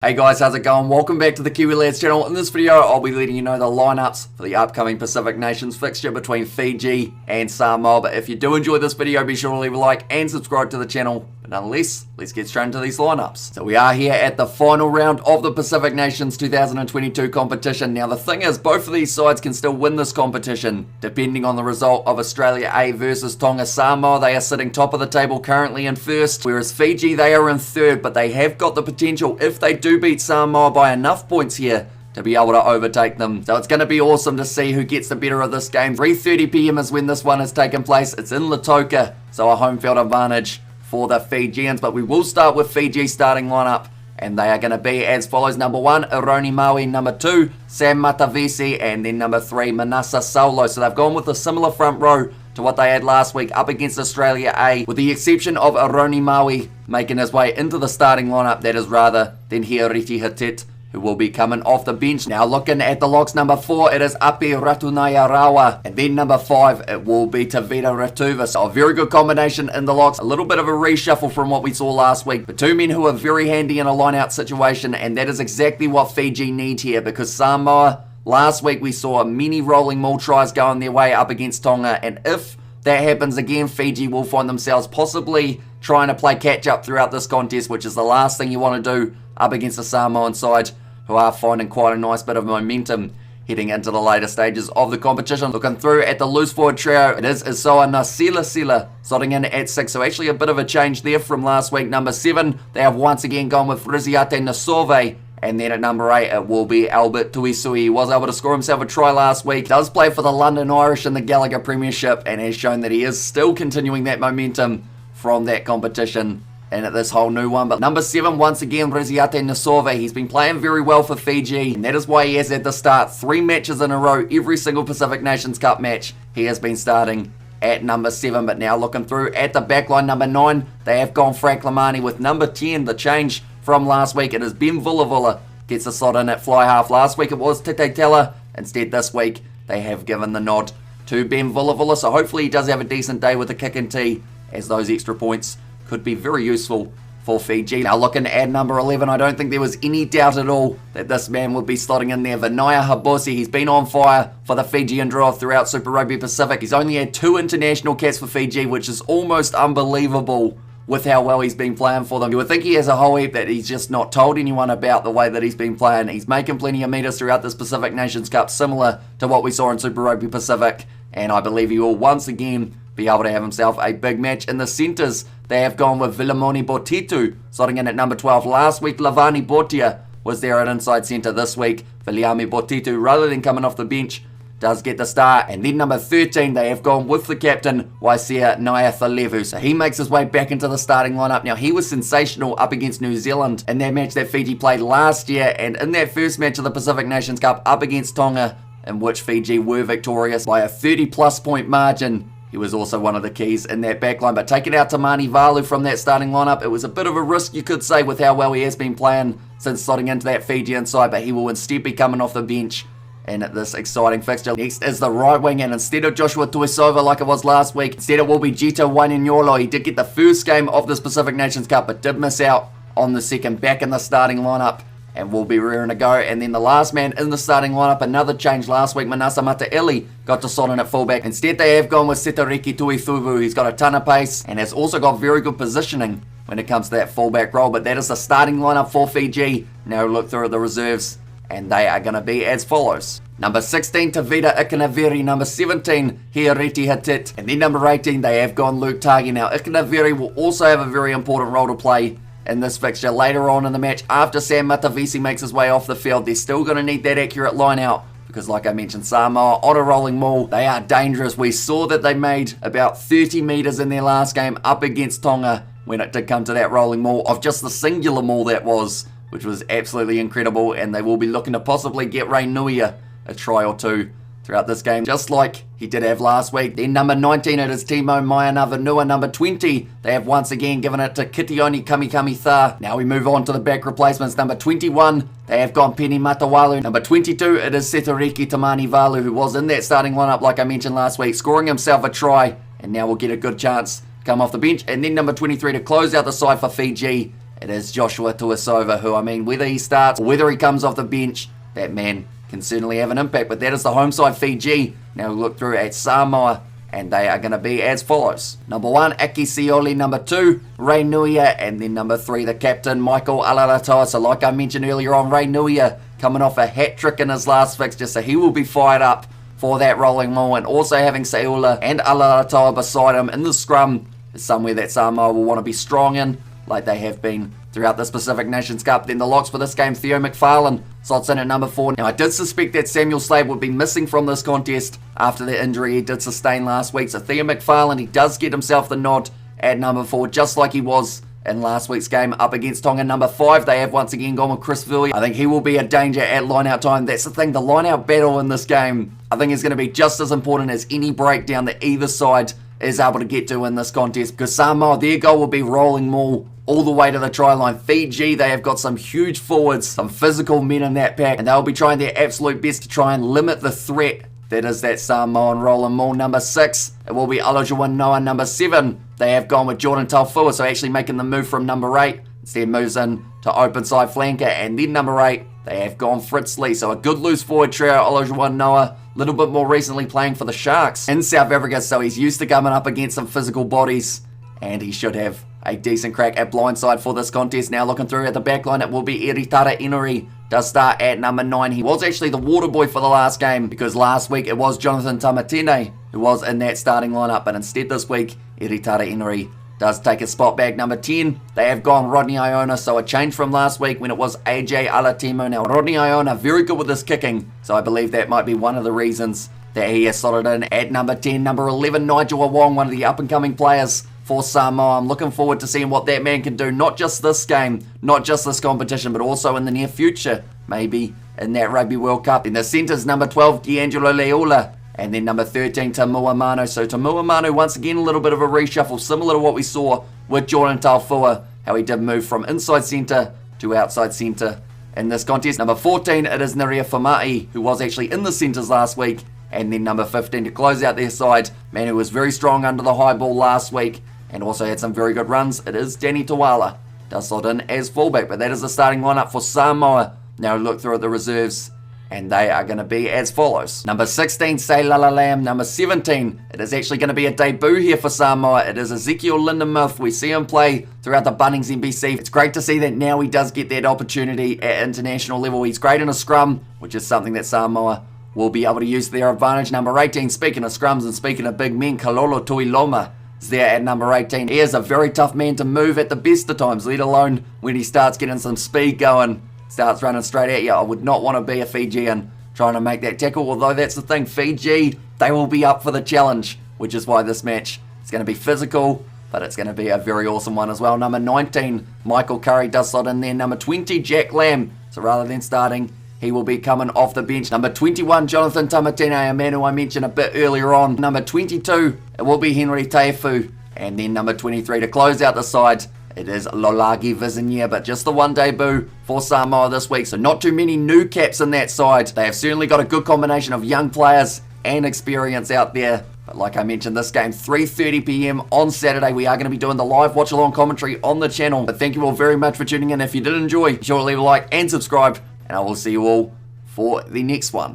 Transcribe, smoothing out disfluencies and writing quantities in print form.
Hey guys, how's it going? Welcome back to the Kiwi Lads channel. In this video, I'll be letting you know the lineups for the upcoming Pacific Nations fixture between Fiji and Samoa. But if you do enjoy this video, be sure to leave a like and subscribe to the channel. But nonetheless, let's get straight into these lineups. So we are here at the final round of the Pacific Nations 2022 competition. Now the thing is, both of these sides can still win this competition, depending on the result of Australia A versus Tonga. Samoa, they are sitting top of the table currently in first, whereas Fiji, they are in third, but they have got the potential, if they do beat Samoa by enough points here, to be able to overtake them. So it's going to be awesome to see who gets the better of this game. 3:30 PM is when this one has taken place. It's in Lautoka, so a home field advantage for the Fijians. But we will start with Fiji's starting lineup, and they are going to be as follows. Number 1, Ironi Maui. Number 2, Sam Matavesi. And then number 3, Manasa Saulo. So they've gone with a similar front row to what they had last week up against Australia A, with the exception of Ironi Maui making his way into the starting lineup, that is, rather than Hiareti Hatit, who will be coming off the bench. Now looking at the locks, number 4, it is Api Ratunaiarawa, and then number 5, it will be Tavita Ratuva. So a very good combination in the locks, a little bit of a reshuffle from what we saw last week, but two men who are very handy in a line-out situation, and that is exactly what Fiji need here, because Samoa, last week we saw many rolling maul tries going their way up against Tonga, and if that happens again, Fiji will find themselves possibly trying to play catch-up throughout this contest, which is the last thing you want to do up against the Samoan side, who are finding quite a nice bit of momentum heading into the later stages of the competition. Looking through at the loose forward trio, it is Isoa Nasilasila slotting in at 6, so actually a bit of a change there from last week. Number 7, they have once again gone with Riziate Nasove. And then at number 8, it will be Albert Tuisui. He was able to score himself a try last week. Does play for the London Irish in the Gallagher Premiership, and has shown that he is still continuing that momentum from that competition and at this whole new one. But number 7, once again, Riziate Nasove. He's been playing very well for Fiji, and that is why he has at the start 3 matches in a row. Every single Pacific Nations Cup match, he has been starting at number 7. But now looking through at the backline, number 9, they have gone Frank Lamani. With number 10, the change from last week, it is Ben Vulavula gets a slot in at fly half. Last week it was Tete Tela. Instead this week they have given the nod to Ben Vulavula, so hopefully he does have a decent day with the kick and tee, as those extra points could be very useful for Fiji. Now looking at number 11, I don't think there was any doubt at all that this man would be slotting in there. Vinaya Habosi, he's been on fire for the Fijian draw throughout Super Rugby Pacific. He's only had 2 international caps for Fiji, which is almost unbelievable with how well he's been playing for them. You would think he has a whole heap that he's just not told anyone about the way that he's been playing. He's making plenty of meters throughout this Pacific Nations Cup, similar to what we saw in Super Rugby Pacific, and I believe he will once again be able to have himself a big match. In the centres, they have gone with Vilamoni Botitu, slotting in at number 12. Last week, Lavani Botia was there at inside centre. This week, Viliami Botitu, rather than coming off the bench, does get the start. And then number 13, they have gone with the captain, Waisea Naiathalevu. So he makes his way back into the starting lineup. Now, he was sensational up against New Zealand in that match that Fiji played last year, and in that first match of the Pacific Nations Cup up against Tonga, in which Fiji were victorious by a 30-plus point margin. He was also one of the keys in that backline. But taking out Tamani Valu from that starting lineup, it was a bit of a risk, you could say, with how well he has been playing since slotting into that Fijian side, but he will instead be coming off the bench and at this exciting fixture. Next is the right wing, and instead of Joshua Tuisova like it was last week, instead it will be Gito Wainyolo. He did get the first game of this Pacific Nations Cup, but did miss out on the second, back in the starting lineup, and will be rearing to go. And then the last man in the starting lineup, another change last week, Manasa Mataeli got to slot in at fullback. Instead they have gone with Setariki Tuithuvu. He's got a ton of pace and has also got very good positioning when it comes to that fullback role. But that is the starting lineup for Fiji. Now look through at the reserves, and they are going to be as follows. Number 16, Tavita Ikanaveri. Number 17, Hiareti Hatit. And then number 18, they have gone Luke Tagi. Now, Ikanaveri will also have a very important role to play in this fixture later on in the match. After Sam Matavesi makes his way off the field, they're still going to need that accurate line out, because like I mentioned, Samoa on a rolling maul, they are dangerous. We saw that they made about 30 meters in their last game up against Tonga when it did come to that rolling maul, of just the singular maul that was, which was absolutely incredible. And they will be looking to possibly get Ray Nuia a try or two throughout this game, just like he did have last week. Then number 19, it is Timo Maianavanua. Number 20, they have once again given it to Kitioni Kamikamitha. Now we move on to the back replacements. Number 21, they have gone Penny Matawalu. Number 22, it is Setariki Tamani Valu, who was in that starting lineup like I mentioned last week, scoring himself a try, and now will get a good chance to come off the bench. And then number 23, to close out the side for Fiji, it is Joshua Tuisova, who, I mean, whether he starts or whether he comes off the bench, that man can certainly have an impact. But that is the home side, Fiji. Now we look through at Samoa, and they are going to be as follows. Number 1, Aki Sioli. Number 2, Ray Nuia. And then number 3, the captain, Michael Alaratoa. So like I mentioned earlier on, Ray Nuia coming off a hat-trick in his last fixture, so he will be fired up for that rolling maul. And also having Seula and Alaratoa beside him in the scrum is somewhere that Samoa will want to be strong in, like they have been throughout this Pacific Nations Cup. Then the locks for this game, Theo McFarlane slots in at number 4. Now I did suspect that Samuel Slade would be missing from this contest after the injury he did sustain last week. So Theo McFarlane, he does get himself the nod at number 4, just like he was in last week's game up against Tonga. Number 5, they have once again gone with Chris Villiers. I think he will be a danger at line-out time. That's the thing, the line-out battle in this game, I think is going to be just as important as any breakdown that either side is able to get to in this contest, because Samoa, their goal will be rolling maul all the way to the try line. Fiji, they have got some huge forwards, some physical men in that pack, and they'll be trying their absolute best to try and limit the threat that is that Samoan rolling maul. Number 6, it will be Olajuwon Noah. Number 7, they have gone with Jordan Taufua, so actually making the move from number 8. Instead moves in to open side flanker, and then number 8, they have gone Fritz Lee. So a good loose forward trio, Olajuwon Noah, a little bit more recently playing for the Sharks in South Africa, so he's used to coming up against some physical bodies, and he should have a decent crack at blindside for this contest. Now looking through at the back line, it will be Eritara Inori. Does start at number 9. He was actually the water boy for the last game, because last week it was Jonathan Tamatine who was in that starting lineup, but instead this week Eritara Inori does take a spot back. Number 10, they have gone Rodney Iona, so a change from last week when it was AJ Alatimo. Now Rodney Iona, very good with his kicking, so I believe that might be one of the reasons that he has slotted in at number 10. Number 11, Nigel Awong, one of the up-and-coming players for Samoa. I'm looking forward to seeing what that man can do, not just this game, not just this competition, but also in the near future, maybe in that Rugby World Cup. In the centres, number 12, D'Angelo Leula, and then number 13, Tamua Manu. So Tamua Manu, once again, a little bit of a reshuffle, similar to what we saw with Jordan Taufua, how he did move from inside centre to outside centre in this contest. Number 14, it is Nerea Famai, who was actually in the centres last week. And then number 15 to close out their side, man who was very strong under the high ball last week and also had some very good runs, it is Danny Tawala. Does slot in as fullback, but that is the starting lineup for Samoa. Now look through at the reserves, and they are going to be as follows. Number 16, Say Lala Lam. Number 17, it is actually going to be a debut here for Samoa. It is Ezekiel Lindenmuth. We see him play throughout the Bunnings NBC. It's great to see that now he does get that opportunity at international level. He's great in a scrum, which is something that Samoa will be able to use to their advantage. Number 18, speaking of scrums and speaking of big men, Kalolo Tuiloma is there at number 18. He is a very tough man to move at the best of times, let alone when he starts getting some speed going, starts running straight at you. I would not want to be a Fijian trying to make that tackle, although that's the thing, Fiji, they will be up for the challenge, which is why this match is going to be physical, but it's going to be a very awesome one as well. Number 19, Michael Curry does slot in there. Number 20, Jack Lamb. So rather than starting, he will be coming off the bench. Number 21, Jonathan Tamatine, a man who I mentioned a bit earlier on. Number 22, it will be Henry Taifu. And then number 23 to close out the side, it is Lolagi Vizinia, but just the one debut for Samoa this week. So not too many new caps in that side. They have certainly got a good combination of young players and experience out there. But like I mentioned, this game, 3:30 p.m. on Saturday. We are going to be doing the live watch-along commentary on the channel. But thank you all very much for tuning in. If you did enjoy, be sure to leave a like and subscribe. And I will see you all for the next one.